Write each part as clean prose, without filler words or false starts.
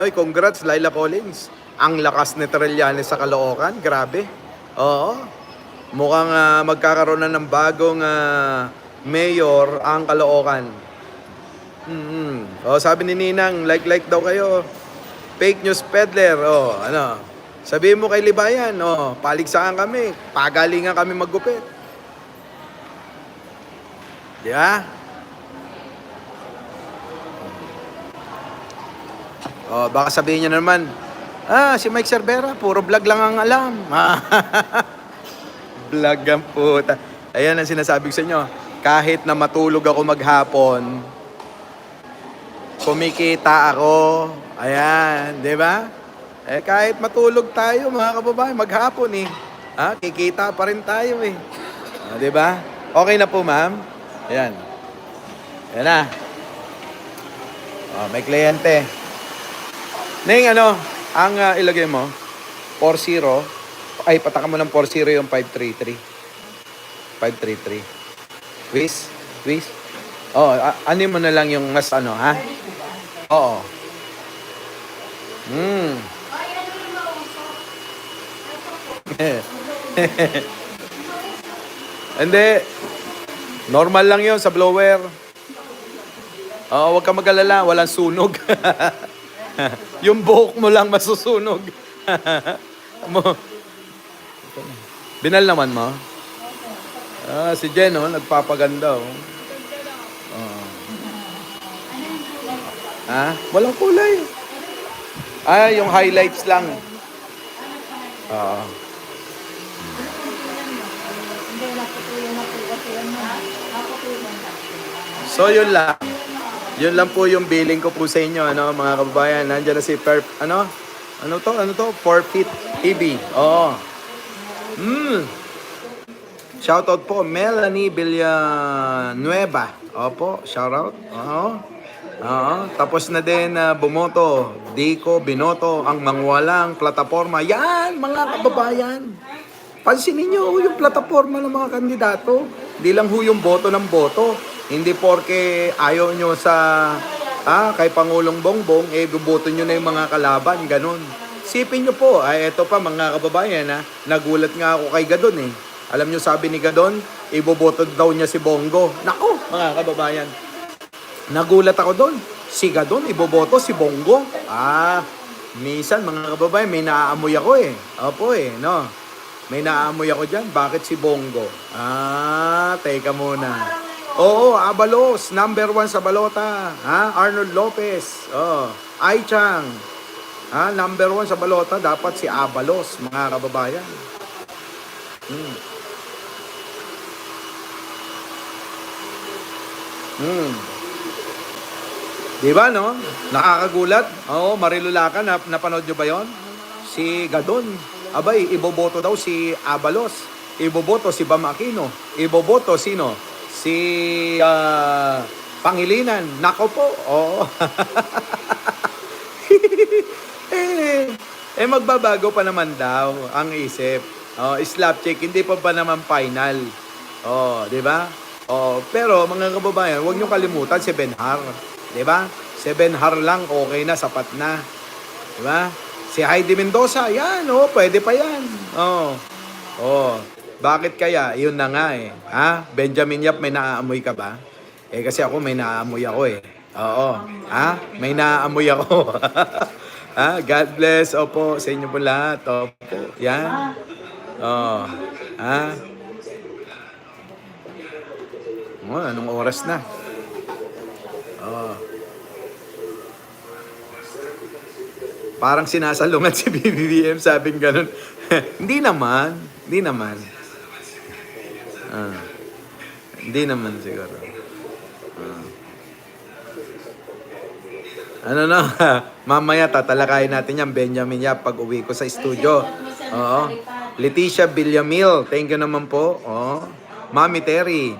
Ay, congrats, Laila Collins. Ang lakas ni Trillanes sa Caloocan, grabe. Oo, mukhang magkakaroon na ng bagong mayor ang Caloocan. Oh, sabi ni Ninang, like daw kayo. Fake news peddler. Oh, ano? Sabihin mo kay Libayan, oh, paligsahan kami. Pagalingan kami maggupit. Di ba? Oh, baka sabihin niya naman, si Mike Cervera, puro vlog lang ang alam. Vlog ang puta. Ayan ang sinasabi ko sa inyo. Kahit na matulog ako maghapon, kumikita ako. Ayan, di ba? Kahit matulog tayo, mga kababayan, maghapon eh. Kikita pa rin tayo eh. Di ba? Okay na po, ma'am. Ayan. Ayan na. May kliyente. Neng, ang ilagay mo? 40. Ay, pataka mo ng 40 yung 533. 533. Please? Oh, ano mo na lang yung mas ha? Oo. Hindi. Normal lang yun sa blower. Huwag ka mag-alala. Walang sunog. Yung buhok mo lang masusunog. Binal naman mo? Si Jen, nagpapaganda. Walang kulay. Yung highlights lang. So, yun lang. Yun lang po yung billing ko po sa inyo, mga kababayan. Nandiyan na si ano to? Forfeit TV. Oo. Shoutout po, Melanie Villanueva. Opo, shoutout. Tapos na din bumoto, Dico Binoto, ang mangwalang plataforma. Yan, mga kababayan. Pansinin nyo yung plataforma ng mga kandidato. Hindi lang yung boto ng boto. Hindi porke ayaw nyo sa kay Pangulong Bongbong, buboto nyo na yung mga kalaban, ganun. Sipin nyo po, eto pa mga kababayan, nagulat nga ako kay Gadon eh. Alam nyo sabi ni Gadon, iboboto daw niya si Bongo. Nako, mga kababayan. Nagulat ako doon. Si Gadon, iboboto si Bongo. Minsan mga kababayan, may naaamoy ako eh. Opo eh, no? May naaamoy ako dyan. Bakit si Bongo? Teka muna. Oo, Abalos, number 1 sa balota. Arnold Lopez. Ai Chang. Number 1 sa balota, dapat si Abalos, mga kababayan. Diba, no? Nakakagulat. Marilulakan, napanood nyo ba yon? Si Gadon. Abay, iboboto daw si Abalos. Iboboto si Bam Aquino. Iboboto sino? Si Pangilinan. Nako po. Oo. Magbabago pa naman daw ang isip. Slap check, hindi pa naman final. Di ba? Pero mga kababayan, huwag niyo kalimutan si Benhar. Di ba? Si Benhar lang, okay na, sapat na. Di ba? Si Heidi Mendoza, yan, pwede pa yan. Bakit kaya? Yun na nga eh. Benjamin Yap, may naaamoy ka ba? Kasi ako may naaamoy ako eh. May naaamoy ako. God bless. Opo, sa inyo po lahat. Opo, yan. Anong oras na? Parang sinasalungan si BBM, sabing ganun. Hindi naman. Hindi naman siguro. Mamaya tatalakayin natin yan, Benjamin Yap, pag uwi ko sa studio. Leticia Villamil, thank you naman po. Mami Terry.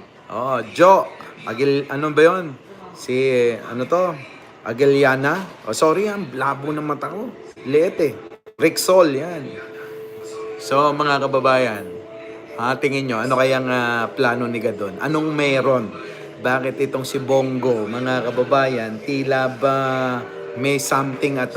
Jo, ano ba yun? Si, Agiliana. Sorry, ang labo ng mata ko. Liit eh. Rixol, yan. So, mga kababayan, tingin nyo, ano kayang plano ni Gadon? Anong meron? Bakit itong si Bongo, mga kababayan, tila ba may something at